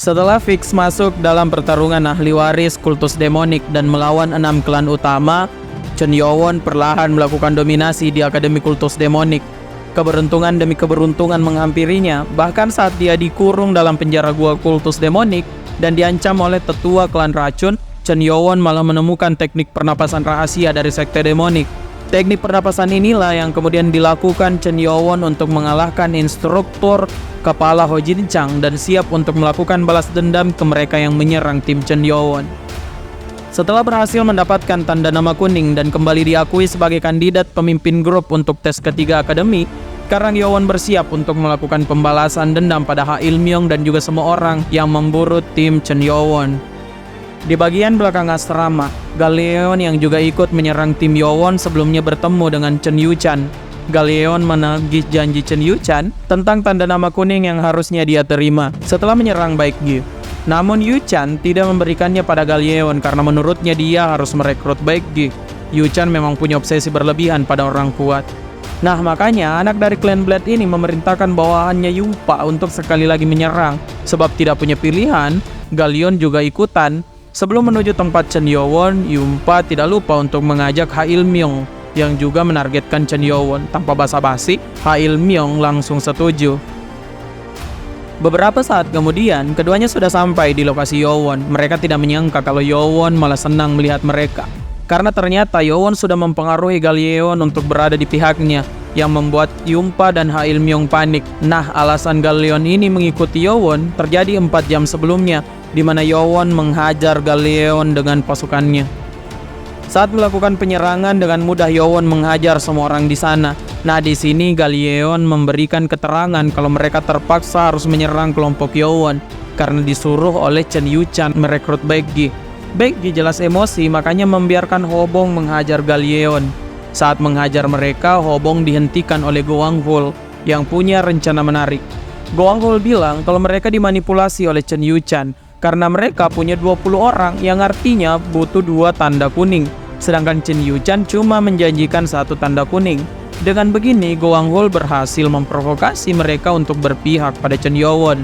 Setelah fix masuk dalam pertarungan ahli waris kultus demonik dan melawan 6 klan utama, Chen Yowon perlahan melakukan dominasi di Akademi Kultus Demonik. Keberuntungan demi keberuntungan menghampirinya, bahkan saat dia dikurung dalam penjara gua kultus demonik dan diancam oleh tetua klan racun, Chen Yowon malah menemukan teknik pernapasan rahasia dari sekte demonik. Teknik pernapasan inilah yang kemudian dilakukan Chen Yowon untuk mengalahkan instruktur kepala Ho Jin Chang dan siap untuk melakukan balas dendam ke mereka yang menyerang tim Chen Yowon. Setelah berhasil mendapatkan tanda nama kuning dan kembali diakui sebagai kandidat pemimpin grup untuk tes ketiga akademi, sekarang Yowon bersiap untuk melakukan pembalasan dendam pada Ha Il-myung dan juga semua orang yang memburu tim Chen Yowon. Di bagian belakang asrama, Galeon yang juga ikut menyerang tim Yowon sebelumnya bertemu dengan Chen Yuchan. Galeon menagih janji Chen Yuchan tentang tanda nama kuning yang harusnya dia terima setelah menyerang Baekgyu. Namun Yuchan tidak memberikannya pada Galeon karena menurutnya dia harus merekrut Baekgyu. Yuchan memang punya obsesi berlebihan pada orang kuat. Nah makanya anak dari klan Blade ini memerintahkan bawahannya Yumpa untuk sekali lagi menyerang. Sebab tidak punya pilihan, Galeon juga ikutan. Sebelum menuju tempat Chen Yowon, Yumpa tidak lupa untuk mengajak Ha Il-myung yang juga menargetkan Chen Yowon. Tanpa basa-basi, Ha Il-myung langsung setuju. Beberapa saat kemudian, keduanya sudah sampai di lokasi Yowon. Mereka tidak menyangka kalau Yowon malah senang melihat mereka. Karena ternyata Yowon sudah mempengaruhi Galeon untuk berada di pihaknya, yang membuat Yumpa dan Ha Il-myung panik. Nah, alasan Galeon ini mengikuti Yowon terjadi 4 jam sebelumnya, di mana Yowon menghajar Galeon dengan pasukannya. Saat melakukan penyerangan dengan mudah Yowon menghajar semua orang di sana. Nah, di sini Galeon memberikan keterangan kalau mereka terpaksa harus menyerang kelompok Yowon karena disuruh oleh Chen Yuchan merekrut Baekgyu. Baekgyu jelas emosi, makanya membiarkan Hobong menghajar Galeon. Saat menghajar mereka, Hobong dihentikan oleh Gowanghul yang punya rencana menarik. Gowanghul bilang kalau mereka dimanipulasi oleh Chen Yuchan karena mereka punya 20 orang yang artinya butuh 2 tanda kuning, sedangkan Chen Yuchan cuma menjanjikan 1 tanda kuning. Dengan begini, Gowanghul berhasil memprovokasi mereka untuk berpihak pada Chen Yowon.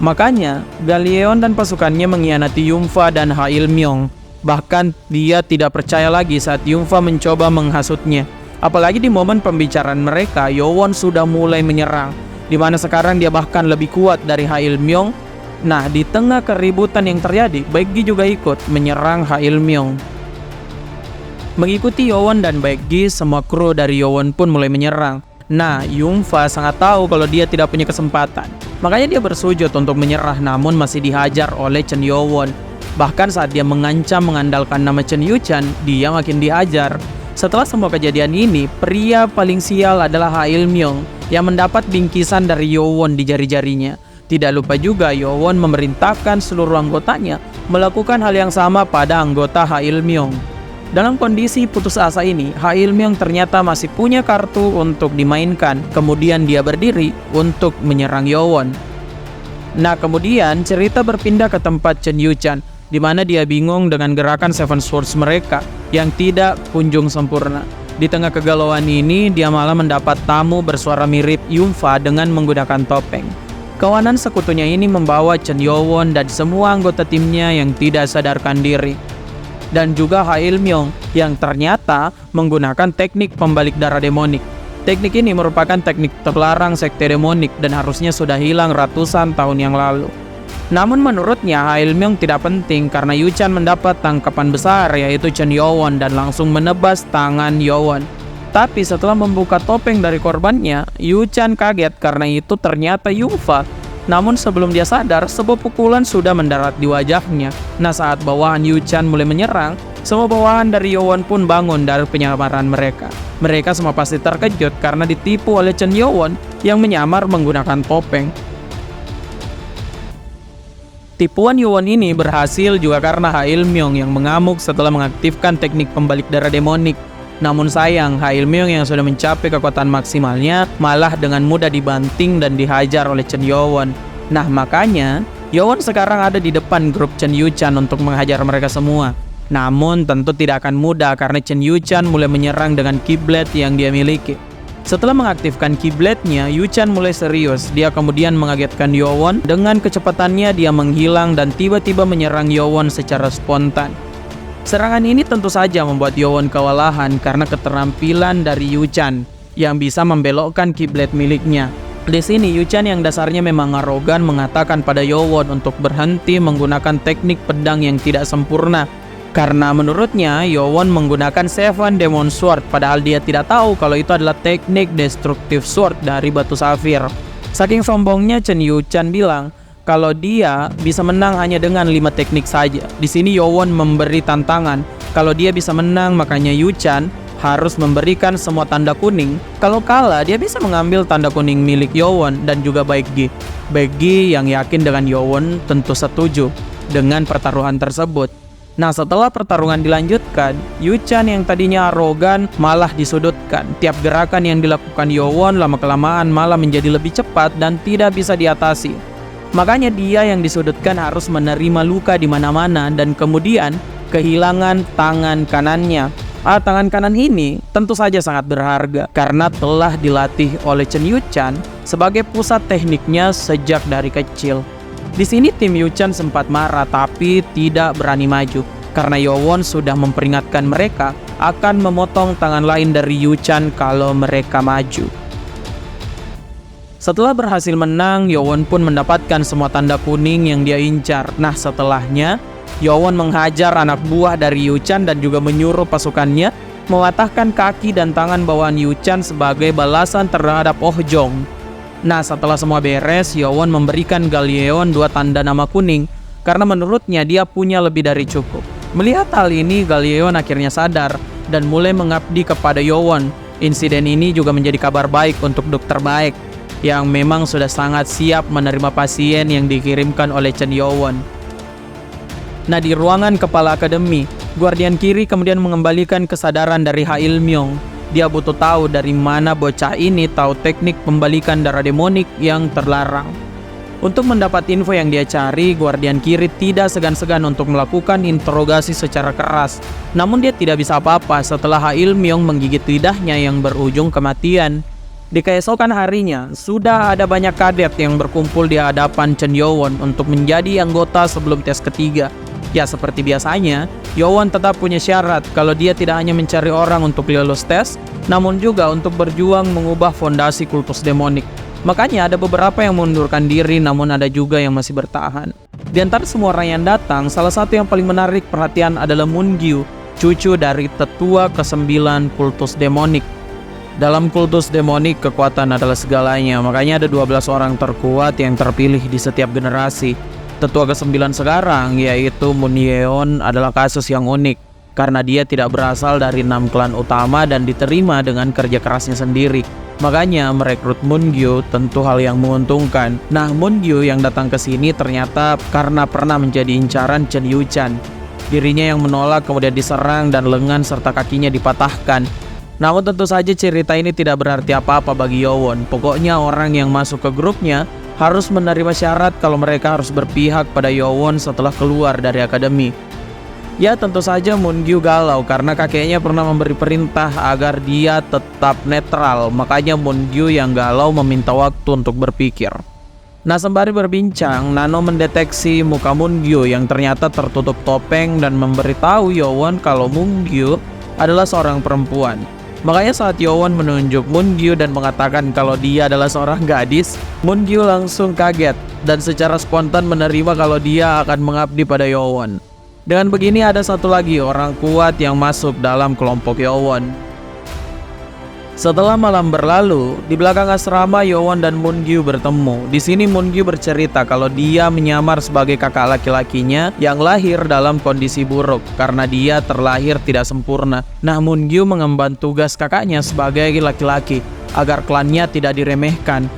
Makanya, Galeon dan pasukannya mengkhianati Yumfa dan Ha Il-myung. Bahkan dia tidak percaya lagi saat Yumfa mencoba menghasutnya. Apalagi di momen pembicaraan mereka, Yowon sudah mulai menyerang, di mana sekarang dia bahkan lebih kuat dari Ha Il-myung. Nah, di tengah keributan yang terjadi, Baekgyu juga ikut menyerang Ha Il-myung. Mengikuti Yowon dan Baekgyu, semua kru dari Yowon pun mulai menyerang. Nah, Yumfa sangat tahu kalau dia tidak punya kesempatan. Makanya dia bersujud untuk menyerah, namun masih dihajar oleh Chen Yowon. Bahkan saat dia mengancam mengandalkan nama Chen Yuchan, dia makin dihajar. Setelah semua kejadian ini, pria paling sial adalah Ha Il-myung yang mendapat bingkisan dari Yowon di jari-jarinya. Tidak lupa juga Yowon memerintahkan seluruh anggotanya melakukan hal yang sama pada anggota Ha Il-myung. Dalam kondisi putus asa ini, Ha Il-myung ternyata masih punya kartu untuk dimainkan. Kemudian dia berdiri untuk menyerang Yowon. Nah, kemudian cerita berpindah ke tempat Chen Yuchan, di mana dia bingung dengan gerakan Seven Swords mereka yang tidak kunjung sempurna. Di tengah kegalauan ini, dia malah mendapat tamu bersuara mirip Yumfa dengan menggunakan topeng. Kawanan sekutunya ini membawa Chen Yowon dan semua anggota timnya yang tidak sadarkan diri. Dan juga Ha Il-myung yang ternyata menggunakan teknik pembalik darah demonik. Teknik ini merupakan teknik terlarang sekte demonik dan harusnya sudah hilang ratusan tahun yang lalu. Namun menurutnya Ha Il-myung tidak penting karena Yuchan mendapat tangkapan besar yaitu Chen Yowon dan langsung menebas tangan Yowon. Tapi setelah membuka topeng dari korbannya, Yuchan kaget karena itu ternyata Yumfa. Namun sebelum dia sadar, sebuah pukulan sudah mendarat di wajahnya. Nah, saat bawahan Yuchan mulai menyerang, semua bawahan dari Yowon pun bangun dari penyamaran mereka. Mereka semua pasti terkejut karena ditipu oleh Chen Yowon yang menyamar menggunakan topeng. Tipuan Yowon ini berhasil juga karena Ha Il-myung yang mengamuk setelah mengaktifkan teknik pembalik darah demonik. Namun sayang, Ha Il-myung yang sudah mencapai kekuatan maksimalnya malah dengan mudah dibanting dan dihajar oleh Chen Yowon. Nah makanya, Yowon sekarang ada di depan grup Chen Yuchan untuk menghajar mereka semua. Namun tentu tidak akan mudah karena Chen Yuchan mulai menyerang dengan kiblat yang dia miliki. Setelah mengaktifkan kiblatnya, Yu-chan mulai serius. Dia kemudian mengagetkan Yowon. Dengan kecepatannya dia menghilang dan tiba-tiba menyerang Yowon secara spontan. Serangan ini tentu saja membuat Yowon kewalahan karena keterampilan dari Yu-chan yang bisa membelokkan kiblat miliknya. Di sini Yu-chan yang dasarnya memang arogan mengatakan pada Yowon untuk berhenti menggunakan teknik pedang yang tidak sempurna. Karena menurutnya Yowon menggunakan Seven Demon Sword padahal dia tidak tahu kalau itu adalah teknik Destructive Sword dari batu safir. Saking sombongnya Chen Yu-chan bilang kalau dia bisa menang hanya dengan 5 teknik saja. Di sini Yowon memberi tantangan kalau dia bisa menang, makanya Yu-chan harus memberikan semua tanda kuning. Kalau kalah dia bisa mengambil tanda kuning milik Yowon dan juga Baekgi. Baekgi yang yakin dengan Yowon tentu setuju dengan pertaruhan tersebut. Nah, setelah pertarungan dilanjutkan, Yu-chan yang tadinya arogan malah disudutkan. Tiap gerakan yang dilakukan Yowon lama-kelamaan malah menjadi lebih cepat dan tidak bisa diatasi. Makanya dia yang disudutkan harus menerima luka di mana-mana dan kemudian kehilangan tangan kanannya. Tangan kanan ini tentu saja sangat berharga karena telah dilatih oleh Chen Yu-chan sebagai pusat tekniknya sejak dari kecil. Di sini tim Yu-chan sempat marah tapi tidak berani maju karena Yowon sudah memperingatkan mereka akan memotong tangan lain dari Yu-chan kalau mereka maju. Setelah berhasil menang, Yowon pun mendapatkan semua tanda kuning yang dia incar. Nah, setelahnya Yowon menghajar anak buah dari Yu-chan dan juga menyuruh pasukannya mematahkan kaki dan tangan bawahan Yu-chan sebagai balasan terhadap Oh Jong. Nah, setelah semua beres, Yowon memberikan Galyeon 2 tanda nama kuning karena menurutnya dia punya lebih dari cukup. Melihat hal ini, Galyeon akhirnya sadar dan mulai mengabdi kepada Yowon. Insiden ini juga menjadi kabar baik untuk Dokter Baek yang memang sudah sangat siap menerima pasien yang dikirimkan oleh Chen Yowon. Nah, di ruangan kepala akademi, Guardian Kiri kemudian mengembalikan kesadaran dari Ha Il-myung. Dia butuh tahu dari mana bocah ini tahu teknik pembalikan darah demonik yang terlarang. Untuk mendapat info yang dia cari, Guardian Kiri tidak segan-segan untuk melakukan interogasi secara keras. Namun dia tidak bisa apa-apa setelah Ha Il-myung menggigit lidahnya yang berujung kematian. Di keesokan harinya, sudah ada banyak kadet yang berkumpul di hadapan Chen Yowon untuk menjadi anggota sebelum tes ketiga. Ya, seperti biasanya, Yowon tetap punya syarat kalau dia tidak hanya mencari orang untuk lulus tes, namun juga untuk berjuang mengubah fondasi kultus demonik. Makanya ada beberapa yang mengundurkan diri, namun ada juga yang masih bertahan. Di antara semua orang yang datang, salah satu yang paling menarik perhatian adalah Moon-gyu, cucu dari tetua ke-9 kultus demonik. Dalam kultus demonik, kekuatan adalah segalanya, makanya ada 12 orang terkuat yang terpilih di setiap generasi. Tetua ke-9 sekarang, yaitu Moon Yeon, adalah kasus yang unik karena dia tidak berasal dari 6 klan utama dan diterima dengan kerja kerasnya sendiri. Makanya merekrut Moon-gyu tentu hal yang menguntungkan. Nah, Moon-gyu yang datang ke sini ternyata karena pernah menjadi incaran Chen Yu-chan. Dirinya yang menolak kemudian diserang dan lengan serta kakinya dipatahkan. Namun tentu saja cerita ini tidak berarti apa-apa bagi Yowon. Pokoknya orang yang masuk ke grupnya harus menerima syarat kalau mereka harus berpihak pada Yowon setelah keluar dari akademi. Ya, tentu saja Moon-gyu galau karena kakeknya pernah memberi perintah agar dia tetap netral. Makanya Moon-gyu yang galau meminta waktu untuk berpikir. Nah, sembari berbincang, Nano mendeteksi muka Moon-gyu yang ternyata tertutup topeng dan memberitahu Yowon kalau Moon-gyu adalah seorang perempuan. Makanya saat Yowon menunjuk Moon-gyu dan mengatakan kalau dia adalah seorang gadis, Moon-gyu langsung kaget dan secara spontan menerima kalau dia akan mengabdi pada Yowon. Dengan begini ada satu lagi orang kuat yang masuk dalam kelompok Yowon. Setelah malam berlalu, di belakang asrama Yowon dan Moon-gyu bertemu. Di sini Moon-gyu bercerita kalau dia menyamar sebagai kakak laki-lakinya yang lahir dalam kondisi buruk karena dia terlahir tidak sempurna. Nah, Moon-gyu mengemban tugas kakaknya sebagai laki-laki agar klannya tidak diremehkan.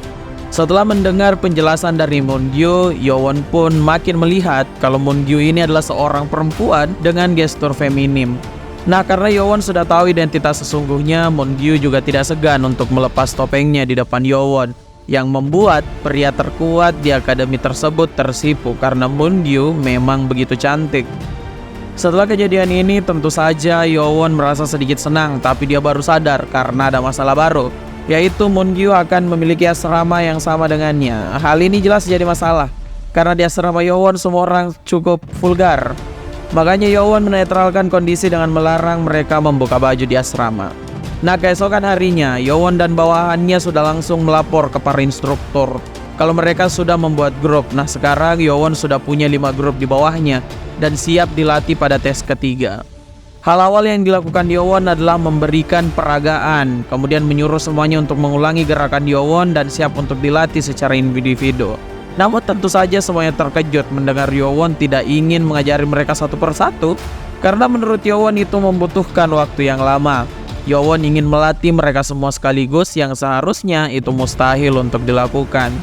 Setelah mendengar penjelasan dari Moon-gyu, Yowon pun makin melihat kalau Moon-gyu ini adalah seorang perempuan dengan gestur feminim. Nah, karena Yowon sudah tahu identitas sesungguhnya, Moon-gyu juga tidak segan untuk melepas topengnya di depan Yowon, yang membuat pria terkuat di akademi tersebut tersipu karena Moon-gyu memang begitu cantik. Setelah kejadian ini, tentu saja Yowon merasa sedikit senang, tapi dia baru sadar karena ada masalah baru. yaitu Moongyu akan memiliki asrama yang sama dengannya. Hal ini jelas jadi masalah, karena di asrama Yowon semua orang cukup vulgar. Makanya Yowon menetralkan kondisi dengan melarang mereka membuka baju di asrama. Nah, keesokan harinya, Yowon dan bawahannya sudah langsung melapor ke para instruktur kalau mereka sudah membuat grup. Nah, sekarang Yowon sudah punya 5 grup di bawahnya dan siap dilatih pada tes ketiga. Hal awal yang dilakukan Yowon adalah memberikan peragaan, kemudian menyuruh semuanya untuk mengulangi gerakan Yowon dan siap untuk dilatih secara individu. Namun tentu saja semuanya terkejut mendengar Yowon tidak ingin mengajari mereka satu persatu, karena menurut Yowon itu membutuhkan waktu yang lama. Yowon ingin melatih mereka semua sekaligus yang seharusnya itu mustahil untuk dilakukan.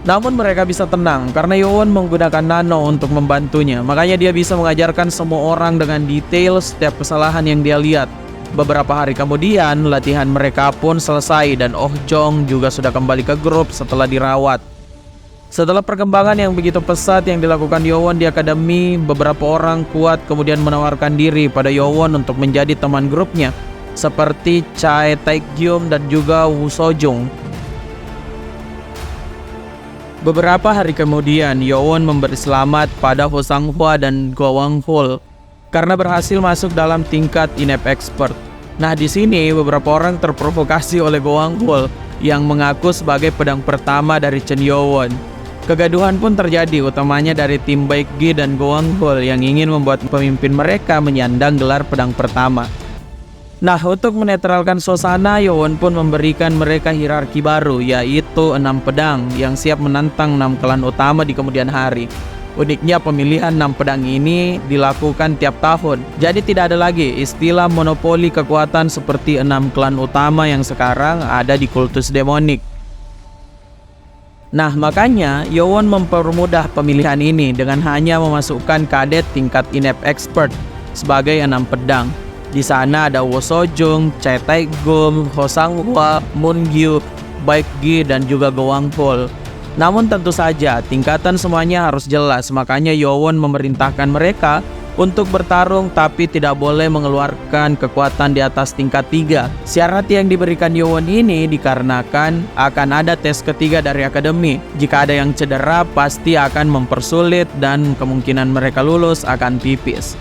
Namun mereka bisa tenang karena Yowon menggunakan Nano untuk membantunya. Makanya dia bisa mengajarkan semua orang dengan detail setiap kesalahan yang dia lihat. Beberapa hari kemudian latihan mereka pun selesai dan Oh Jong juga sudah kembali ke grup setelah dirawat. Setelah perkembangan yang begitu pesat yang dilakukan Yowon di akademi, beberapa orang kuat kemudian menawarkan diri pada Yowon untuk menjadi teman grupnya, seperti Chae Taek-gyum dan juga Woo So-jung. Beberapa hari kemudian, Yowon memberi selamat pada Ho Sang-hwa dan Go Wang-hul karena berhasil masuk dalam tingkat INEP Expert. Nah, di sini beberapa orang terprovokasi oleh Go Wang-hul yang mengaku sebagai pedang pertama dari Chen Yowon. Kegaduhan pun terjadi, utamanya dari tim Baekgi dan Go Wang-hul yang ingin membuat pemimpin mereka menyandang gelar pedang pertama. Nah, untuk menetralkan suasana, Yowon pun memberikan mereka hierarki baru, yaitu 6 pedang yang siap menantang 6 klan utama di kemudian hari. Uniknya pemilihan 6 pedang ini dilakukan tiap tahun, jadi tidak ada lagi istilah monopoli kekuatan seperti 6 klan utama yang sekarang ada di kultus demonik. Nah, makanya Yowon mempermudah pemilihan ini dengan hanya memasukkan kadet tingkat INEP Expert sebagai 6 pedang. Di sana ada Woo So-jung, Chae Taek-gum, Ho Sang-hwa, Moongyu, Baekgi, dan juga Go Wang-hul. Namun tentu saja tingkatan semuanya harus jelas, makanya Yowon memerintahkan mereka untuk bertarung tapi tidak boleh mengeluarkan kekuatan di atas tingkat 3. Syarat yang diberikan Yowon ini dikarenakan akan ada tes ketiga dari akademi. Jika ada yang cedera pasti akan mempersulit dan kemungkinan mereka lulus akan tipis.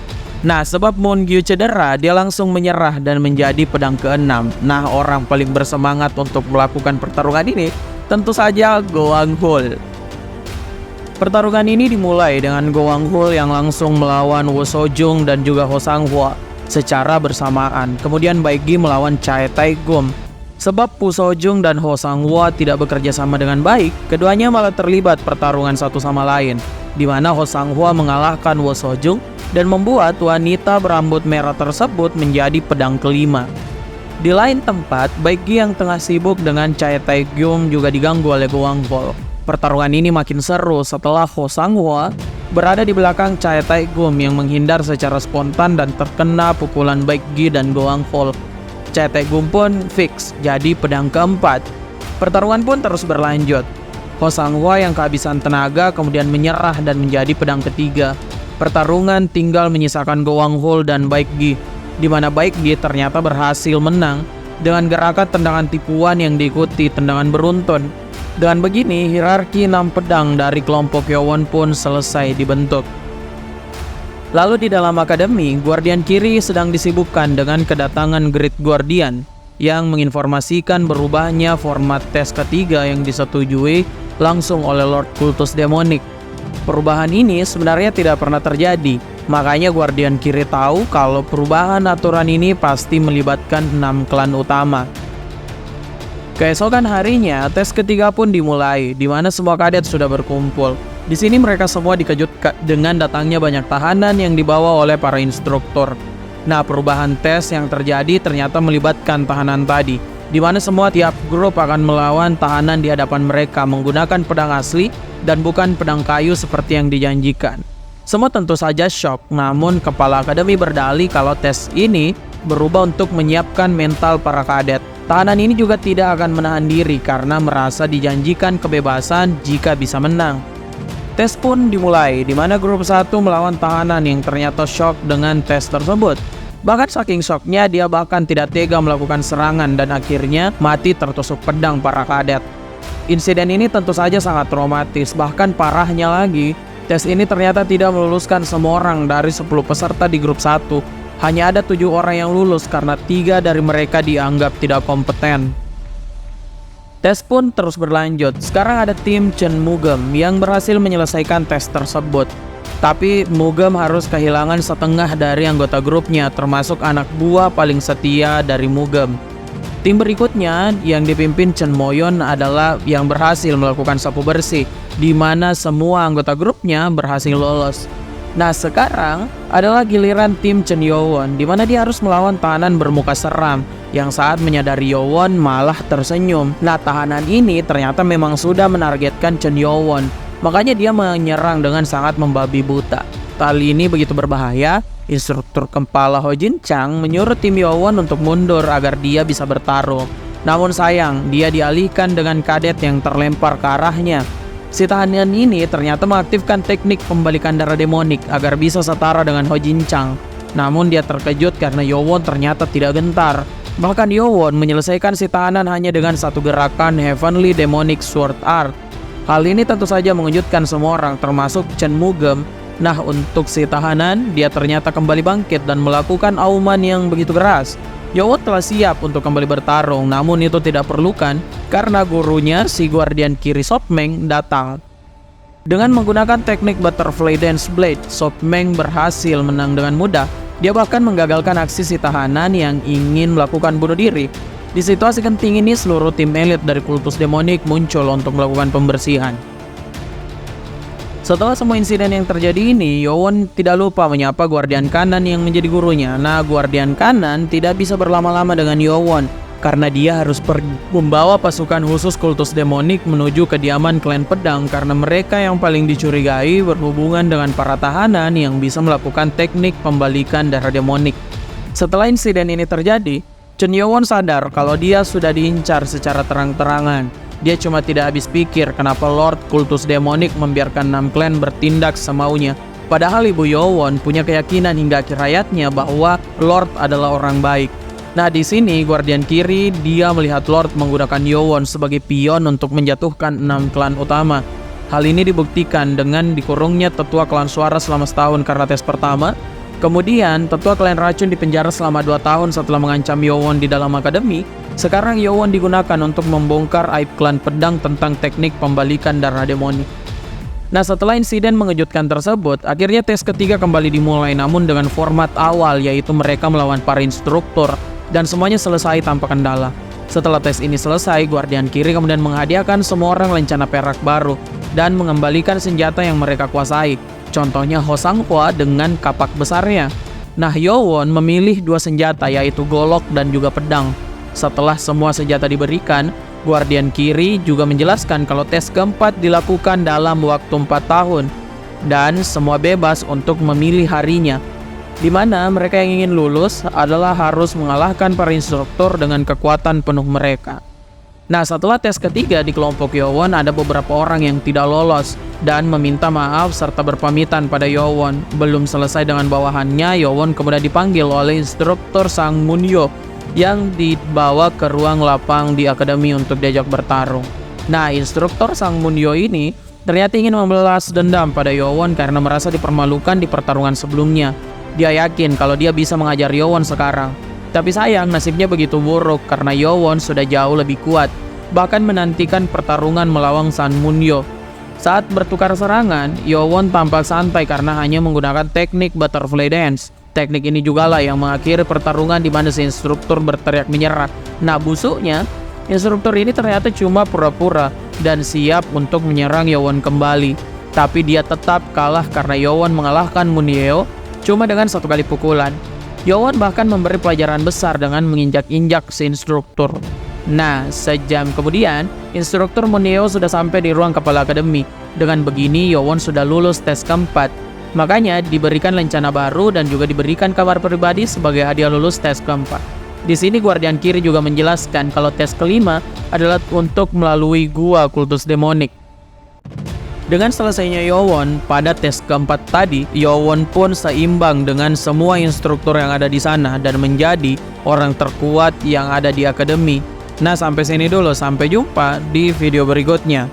Nah, sebab Moongyu cedera, dia langsung menyerah dan menjadi pedang ke-6. Nah, orang paling bersemangat untuk melakukan pertarungan ini tentu saja Go Wang-hul. Pertarungan ini dimulai dengan Go Wang-hul yang langsung melawan Woo So-jung dan juga Ho Sang-hwa secara bersamaan. Kemudian Baekgi melawan Chae Taek-gum. Sebab Woo So-jung dan Ho Sang-hwa tidak bekerja sama dengan baik, keduanya malah terlibat pertarungan satu sama lain, di mana Ho Sang-hwa mengalahkan Woo So-jung dan membuat wanita berambut merah tersebut menjadi pedang kelima. Di lain tempat, Baekgi yang tengah sibuk dengan Chae Taek-gum juga diganggu oleh Go Wang-hul. Pertarungan ini makin seru setelah Ho Sang-hwa berada di belakang Chae Taek-gum yang menghindar secara spontan dan terkena pukulan Baekgi dan Go Wang-hul. Chae Taek-gum pun fix jadi pedang keempat. Pertarungan pun terus berlanjut. Ho Sang-hwa yang kehabisan tenaga kemudian menyerah dan menjadi pedang ketiga. Pertarungan tinggal menyisakan Go Wang-hul dan Baekgi, di mana Baekgi ternyata berhasil menang dengan gerakan tendangan tipuan yang diikuti tendangan beruntun. Dengan begini, hierarki 6 pedang dari kelompok Yowon pun selesai dibentuk. Lalu di dalam akademi, Guardian Kiri sedang disibukkan dengan kedatangan Great Guardian yang menginformasikan berubahnya format tes ketiga yang disetujui langsung oleh Lord Kultus Demonik. Perubahan ini sebenarnya tidak pernah terjadi, makanya Guardian Kiri tahu kalau perubahan aturan ini pasti melibatkan 6 klan utama. Keesokan harinya, tes ketiga pun dimulai, di mana semua kadet sudah berkumpul. Di sini mereka semua dikejutkan dengan datangnya banyak tahanan yang dibawa oleh para instruktur. Nah, perubahan tes yang terjadi ternyata melibatkan tahanan tadi, di mana semua tiap grup akan melawan tahanan di hadapan mereka menggunakan pedang asli dan bukan pedang kayu seperti yang dijanjikan. Semua tentu saja shock, namun kepala akademi berdalih kalau tes ini berubah untuk menyiapkan mental para kadet. Tahanan ini juga tidak akan menahan diri karena merasa dijanjikan kebebasan jika bisa menang. Tes pun dimulai, di mana grup 1 melawan tahanan yang ternyata shock dengan tes tersebut. Bahkan saking shocknya, dia bahkan tidak tega melakukan serangan dan akhirnya mati tertusuk pedang para kadet. Insiden ini tentu saja sangat traumatis, bahkan parahnya lagi, tes ini ternyata tidak meluluskan semua orang dari 10 peserta di grup 1. Hanya ada 7 orang yang lulus karena 3 dari mereka dianggap tidak kompeten. Tes pun terus berlanjut. Sekarang ada tim Chen Mugem yang berhasil menyelesaikan tes tersebut. Tapi Mugem harus kehilangan setengah dari anggota grupnya, termasuk anak buah paling setia dari Mugem. Tim berikutnya yang dipimpin Chen Moyon adalah yang berhasil melakukan sapu bersih, di mana semua anggota grupnya berhasil lolos. Nah, sekarang adalah giliran tim Chen Yowon, di mana dia harus melawan tahanan bermuka seram, yang saat menyadari Yowon malah tersenyum. Nah, tahanan ini ternyata memang sudah menargetkan Chen Yowon, makanya dia menyerang dengan sangat membabi buta. Kali ini begitu berbahaya, instruktur kepala Ho Jin Chang menyuruh tim Yowon untuk mundur agar dia bisa bertarung. Namun sayang, dia dialihkan dengan kadet yang terlempar ke arahnya. Si tahanan ini ternyata mengaktifkan teknik pembalikan darah demonik agar bisa setara dengan Ho Jin Chang. Namun dia terkejut karena Yowon ternyata tidak gentar. Bahkan Yowon menyelesaikan si tahanan hanya dengan satu gerakan Heavenly Demonic Sword Art. Hal ini tentu saja mengejutkan semua orang, termasuk Chen Mugem. Nah, untuk si tahanan, dia ternyata kembali bangkit dan melakukan auman yang begitu keras. Yowon telah siap untuk kembali bertarung, namun itu tidak perlukan karena gurunya, si Guardian Kiri Sop Meng, datang. Dengan menggunakan teknik Butterfly Dance Blade, Sop Meng berhasil menang dengan mudah. Dia bahkan menggagalkan aksi si tahanan yang ingin melakukan bunuh diri. Di situasi genting ini, seluruh tim elit dari kultus demonik muncul untuk melakukan pembersihan. Setelah semua insiden yang terjadi ini, Yowon tidak lupa menyapa Guardian Kanan yang menjadi gurunya. Nah, Guardian Kanan tidak bisa berlama-lama dengan Yowon karena dia harus membawa pasukan khusus kultus demonik menuju kediaman klan pedang karena mereka yang paling dicurigai berhubungan dengan para tahanan yang bisa melakukan teknik pembalikan darah demonik. Setelah insiden ini terjadi, Chen Yowon sadar kalau dia sudah diincar secara terang-terangan. Dia cuma tidak habis pikir kenapa Lord Kultus Demonik membiarkan 6 klan bertindak semaunya. Padahal Ibu Yowon punya keyakinan hingga akhir hayatnya bahwa Lord adalah orang baik. Nah, di sini Guardian Kiri dia melihat Lord menggunakan Yowon sebagai pion untuk menjatuhkan 6 klan utama. Hal ini dibuktikan dengan dikurungnya tetua klan suara selama setahun karena tes pertama. Kemudian, tetua klan racun dipenjara selama 2 tahun setelah mengancam Yowon di dalam akademi. Sekarang Yowon digunakan untuk membongkar aib klan pedang tentang teknik pembalikan darah demonik. Nah, setelah insiden mengejutkan tersebut, akhirnya tes ketiga kembali dimulai, namun dengan format awal, yaitu mereka melawan para instruktur, dan semuanya selesai tanpa kendala. Setelah tes ini selesai, Guardian Kiri kemudian menghadiahkan semua orang lencana perak baru, dan mengembalikan senjata yang mereka kuasai. Contohnya Ho Sang-hwa dengan kapak besarnya. Nah, Yowon memilih 2 senjata, yaitu golok dan juga pedang. Setelah semua senjata diberikan, Guardian Kiri juga menjelaskan kalau tes keempat dilakukan dalam waktu 4 tahun dan semua bebas untuk memilih harinya, di mana mereka yang ingin lulus adalah harus mengalahkan para instruktur dengan kekuatan penuh mereka. Nah, setelah tes ketiga di kelompok Yowon ada beberapa orang yang tidak lolos dan meminta maaf serta berpamitan pada Yowon. Belum selesai dengan bawahannya, Yowon kemudian dipanggil oleh instruktur Sang Munyo yang dibawa ke ruang lapang di akademi untuk diajak bertarung. Nah, instruktur Sang Munyo ini ternyata ingin membalas dendam pada Yowon karena merasa dipermalukan di pertarungan sebelumnya. Dia yakin kalau dia bisa mengajar Yowon sekarang. Tapi sayang, nasibnya begitu buruk karena Yowon sudah jauh lebih kuat, bahkan menantikan pertarungan melawan Sang Munyo. Saat bertukar serangan, Yowon tampak santai karena hanya menggunakan teknik Butterfly Dance. Teknik ini jugalah yang mengakhiri pertarungan di mana si instruktur berteriak menyerah. Nah, busuknya, instruktur ini ternyata cuma pura-pura dan siap untuk menyerang Yowon kembali. Tapi dia tetap kalah karena Yowon mengalahkan Munyo cuma dengan 1 kali pukulan. Yowon bahkan memberi pelajaran besar dengan menginjak-injak si instruktur. Nah, sejam kemudian, instruktur Munyo sudah sampai di ruang kepala akademi. Dengan begini, Yowon sudah lulus tes keempat. Makanya diberikan lencana baru dan juga diberikan kabar pribadi sebagai hadiah lulus tes keempat. Di sini Guardian Kiri juga menjelaskan kalau tes kelima adalah untuk melalui gua kultus demonik. Dengan selesainya Yowon pada tes keempat tadi, Yowon pun seimbang dengan semua instruktur yang ada di sana dan menjadi orang terkuat yang ada di akademi. Nah, sampai sini dulu, sampai jumpa di video berikutnya.